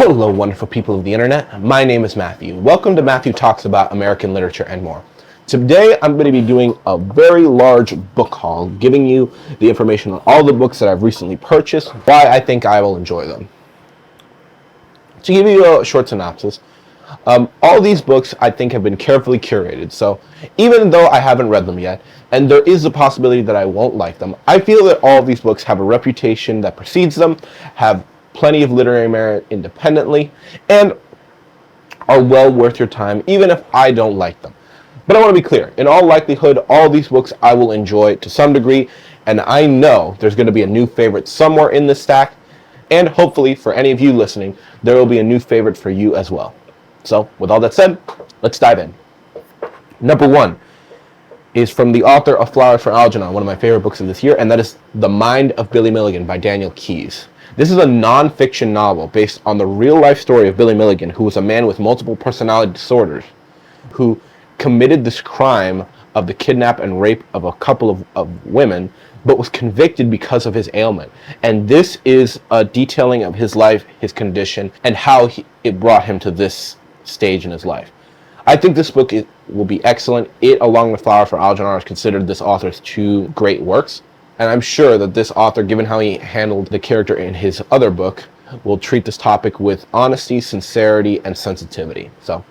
Hello, wonderful people of the internet. My name is Matthew. Welcome to Matthew Talks About American Literature and More. Today, I'm going to be doing a very large book haul, giving you the information on all the books that I've recently purchased, why I think I will enjoy them. To give you a short synopsis, all these books I think have been carefully curated, so even though I haven't read them yet, and there is a possibility that I won't like them, I feel that all of these books have a reputation that precedes them, have plenty of literary merit independently, and are well worth your time, even if I don't like them. But I want to be clear, in all likelihood, all these books I will enjoy to some degree, and I know there's going to be a new favorite somewhere in this stack, and hopefully, for any of you listening, there will be a new favorite for you as well. So, with all that said, let's dive in. Number one is from the author of Flowers for Algernon, one of my favorite books of this year, and that is The Mind of Billy Milligan by Daniel Keyes. This is a non-fiction novel based on the real-life story of Billy Milligan, who was a man with multiple personality disorders, who committed this crime of the kidnap and rape of a couple of women, but was convicted because of his ailment. And this is a detailing of his life, his condition, and how it brought him to this stage in his life. I think this book will be excellent. It, along with Flowers for Algernon, is considered this author's two great works. And I'm sure that this author, given how he handled the character in his other book, will treat this topic with honesty, sincerity, and sensitivity. So,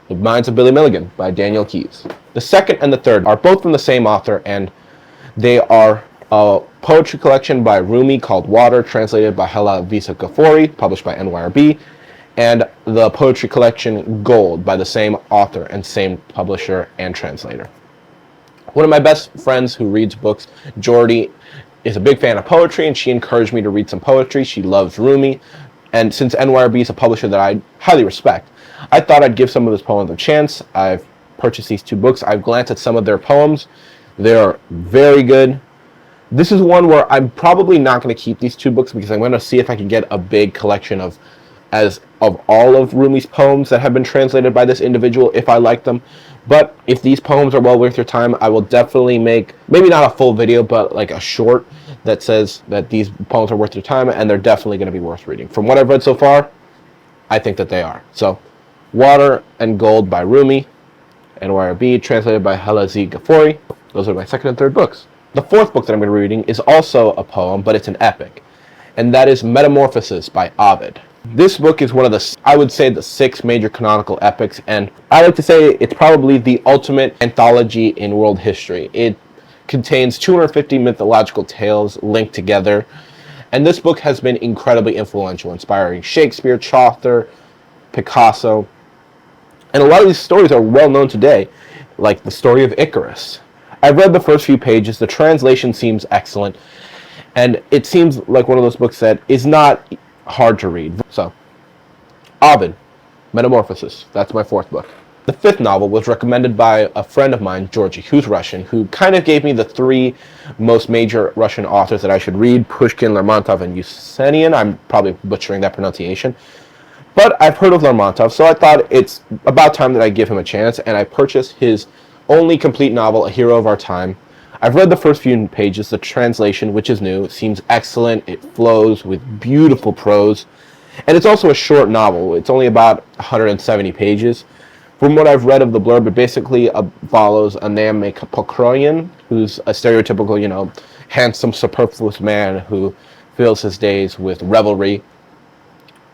The Minds of Billy Milligan by Daniel Keyes. The second and the third are both from the same author, and they are a poetry collection by Rumi called Water, translated by Hela Visa Ghaffori, published by NYRB, and the poetry collection Gold by the same author and same publisher and translator. One of my best friends who reads books, Jordy, is a big fan of poetry, and she encouraged me to read some poetry. She loves Rumi, and since NYRB is a publisher that I highly respect, I thought I'd give some of his poems a chance. I've purchased these two books. I've glanced at some of their poems. They're very good. This is one where I'm probably not going to keep these two books because I'm going to see if I can get a big collection of all of Rumi's poems that have been translated by this individual, if I like them. But if these poems are well worth your time, I will definitely make, maybe not a full video, but like a short that says that these poems are worth your time, and they're definitely going to be worth reading. From what I've read so far, I think that they are. So, Water and Gold by Rumi, NYRB, translated by Hela Z. Ghaffori. Those are my second and third books. The fourth book that I'm going to be reading is also a poem, but it's an epic, and that is Metamorphosis by Ovid. This book is one of the, I would say, the 6 major canonical epics, and I like to say it's probably the ultimate anthology in world history. It contains 250 mythological tales linked together, and this book has been incredibly influential, inspiring Shakespeare, Chaucer, Picasso, and a lot of these stories are well known today, like the story of Icarus. I've read the first few pages. The translation seems excellent, and it seems like one of those books that is not hard to read. So, Ovid, Metamorphosis. That's my fourth book. The fifth novel was recommended by a friend of mine, Georgie, who's Russian, who kind of gave me the 3 most major Russian authors that I should read: Pushkin, Lermontov, and Yesenin. I'm probably butchering that pronunciation. But I've heard of Lermontov, so I thought it's about time that I give him a chance, and I purchased his only complete novel, A Hero of Our Time. I've read the first few pages. The translation, which is new, seems excellent. It flows with beautiful prose. And it's also a short novel. It's only about 170 pages. From what I've read of the blurb, it basically follows a man named Pokroyan, who's a stereotypical, handsome, superfluous man who fills his days with revelry,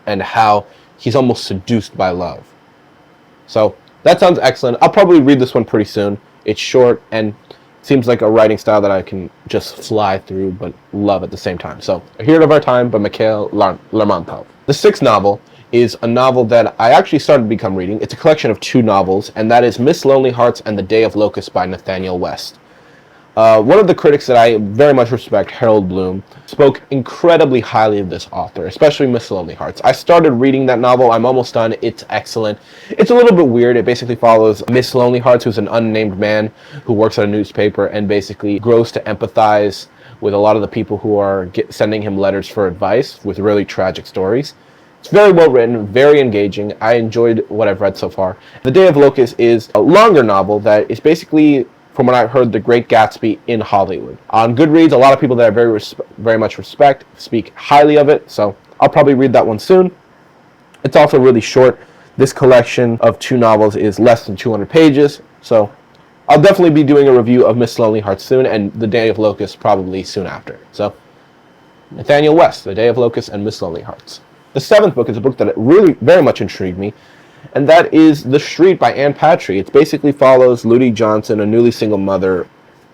and how he's almost seduced by love. So, that sounds excellent. I'll probably read this one pretty soon. It's short and seems like a writing style that I can just fly through but love at the same time. So, A Hero of Our Time by Mikhail Lermontov. The sixth novel is a novel that I actually started to become reading. It's a collection of 2 novels, and that is Miss Lonelyhearts and The Day of Locust by Nathanael West. One of the critics that I very much respect, Harold Bloom, spoke incredibly highly of this author, especially Miss Lonelyhearts. I started reading that novel. I'm almost done. It's excellent. It's a little bit weird. It basically follows Miss Lonelyhearts, who's an unnamed man who works at a newspaper and basically grows to empathize with a lot of the people who are sending him letters for advice with really tragic stories. It's very well written, very engaging. I enjoyed what I've read so far. The Day of Locust is a longer novel that is basically, from what I've heard, The Great Gatsby in Hollywood. On Goodreads, a lot of people that I very much respect speak highly of it, so I'll probably read that one soon. It's also really short. This collection of 2 novels is less than 200 pages, so I'll definitely be doing a review of Miss Lonelyhearts soon, and The Day of Locust probably soon after. So, Nathanael West, The Day of Locust and Miss Lonelyhearts. The 7th book is a book that really very much intrigued me, and that is The Street by Ann Petry. It basically follows Ludi Johnson, a newly single mother,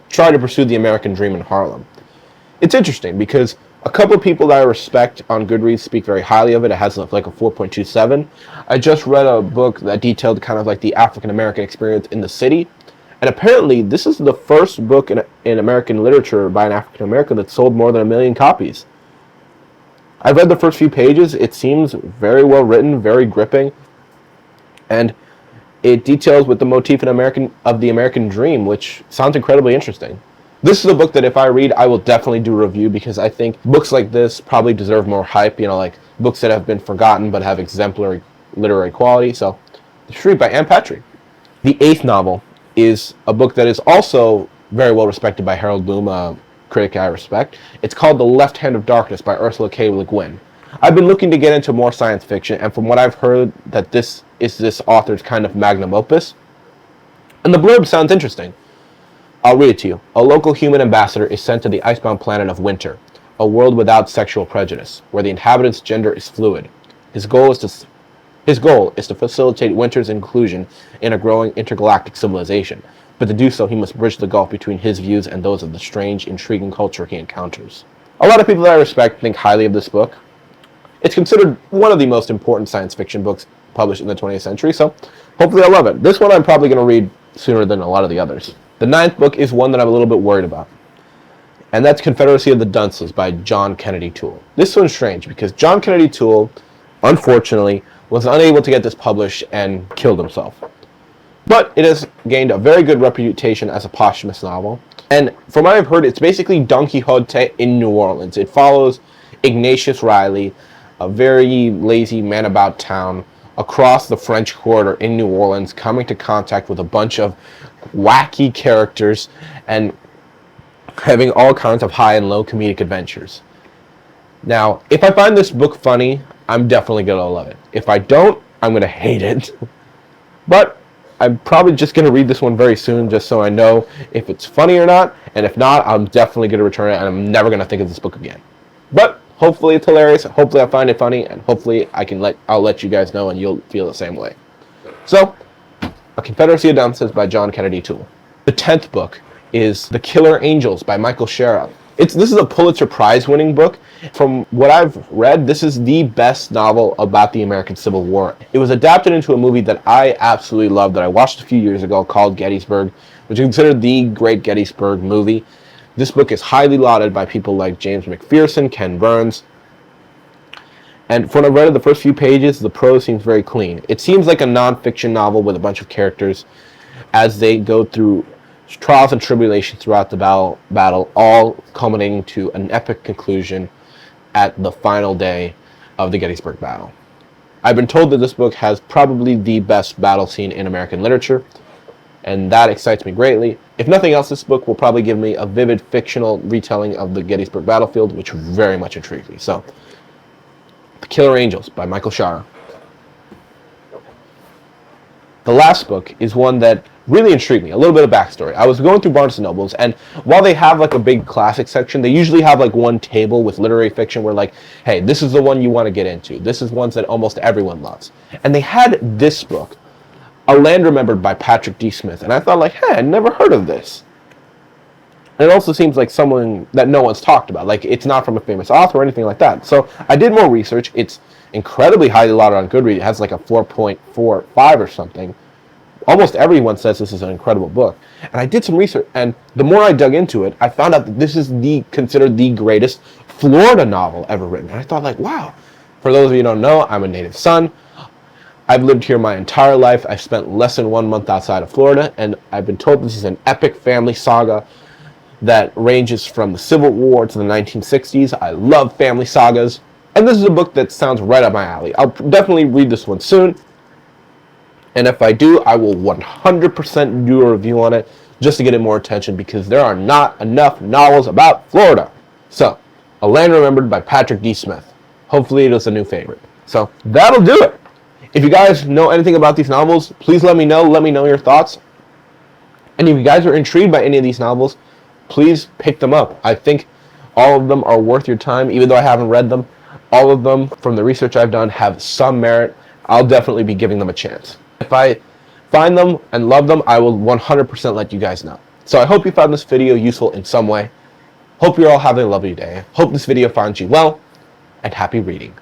try to pursue the American dream in Harlem. It's interesting because a couple of people that I respect on Goodreads speak very highly of it. It has like a 4.27. I just read a book that detailed kind of like the African American experience in the city, and apparently this is the first book in American literature by an African American that sold more than 1 million copies. I've read the first few pages. It seems very well written, very gripping, and it details with the motif of the American dream, which sounds incredibly interesting. This is a book that if I read, I will definitely do a review, because I think books like this probably deserve more hype, like books that have been forgotten but have exemplary literary quality. So, The Street by Ann Petry. The 8th novel is a book that is also very well respected by Harold Bloom, a critic I respect. It's called The Left Hand of Darkness by Ursula K. Le Guin. I've been looking to get into more science fiction, and from what I've heard, that this is this author's kind of magnum opus. And the blurb sounds interesting. I'll read it to you. A local human ambassador is sent to the icebound planet of Winter, a world without sexual prejudice, where the inhabitant's gender is fluid. His goal is to facilitate Winter's inclusion in a growing intergalactic civilization, but to do so he must bridge the gulf between his views and those of the strange, intriguing culture he encounters. A lot of people that I respect think highly of this book. It's considered one of the most important science fiction books published in the 20th century, so hopefully I'll love it. This one I'm probably going to read sooner than a lot of the others. The 9th book is one that I'm a little bit worried about, and that's Confederacy of the Dunces by John Kennedy Toole. This one's strange because John Kennedy Toole, unfortunately, was unable to get this published and killed himself. But it has gained a very good reputation as a posthumous novel, and from what I've heard, it's basically Don Quixote in New Orleans. It follows Ignatius Riley, a very lazy man about town, across the French Quarter in New Orleans, coming to contact with a bunch of wacky characters and having all kinds of high and low comedic adventures. Now, if I find this book funny, I'm definitely going to love it. If I don't, I'm going to hate it. But I'm probably just going to read this one very soon, just so I know if it's funny or not, and if not, I'm definitely going to return it, and I'm never going to think of this book again. But hopefully it's hilarious, hopefully I find it funny, and hopefully I'll let you guys know and you'll feel the same way. So, A Confederacy of Dunces by John Kennedy Toole. The 10th book is The Killer Angels by Michael Shaara. This is a Pulitzer Prize winning book. From what I've read, this is the best novel about the American Civil War. It was adapted into a movie that I absolutely love, that I watched a few years ago, called Gettysburg, which is considered the great Gettysburg movie. This book is highly lauded by people like James McPherson, Ken Burns. And from what I read of the first few pages, the prose seems very clean. It seems like a non-fiction novel with a bunch of characters as they go through trials and tribulations throughout the battle, all culminating to an epic conclusion at the final day of the Gettysburg battle. I've been told that this book has probably the best battle scene in American literature, and that excites me greatly. If nothing else, this book will probably give me a vivid fictional retelling of the Gettysburg battlefield, which very much intrigues me. So, The Killer Angels by Michael Shaara. The last book is one that really intrigued me. A little bit of backstory. I was going through Barnes & Nobles, and while they have like a big classic section, they usually have like one table with literary fiction where like, hey, this is the one you want to get into. This is ones that almost everyone loves. And they had this book, A Land Remembered by Patrick D. Smith. And I thought like, hey, I'd never heard of this. And it also seems like someone that no one's talked about. Like, it's not from a famous author or anything like that. So I did more research. It's incredibly highly lauded on Goodreads. It has like a 4.45 or something. Almost everyone says this is an incredible book. And I did some research, and the more I dug into it, I found out that this is considered the greatest Florida novel ever written. And I thought like, wow. For those of you who don't know, I'm a native son. I've lived here my entire life. I've spent less than 1 month outside of Florida, and I've been told this is an epic family saga that ranges from the Civil War to the 1960s. I love family sagas, and this is a book that sounds right up my alley. I'll definitely read this one soon, and if I do, I will 100% do a review on it just to get it more attention, because there are not enough novels about Florida. So, A Land Remembered by Patrick D. Smith. Hopefully it is a new favorite. So, that'll do it. If you guys know anything about these novels, please let me know. Let me know your thoughts. And if you guys are intrigued by any of these novels, please pick them up. I think all of them are worth your time, even though I haven't read them. All of them, from the research I've done, have some merit. I'll definitely be giving them a chance. If I find them and love them, I will 100% let you guys know. So I hope you found this video useful in some way. Hope you're all having a lovely day. Hope this video finds you well, and happy reading.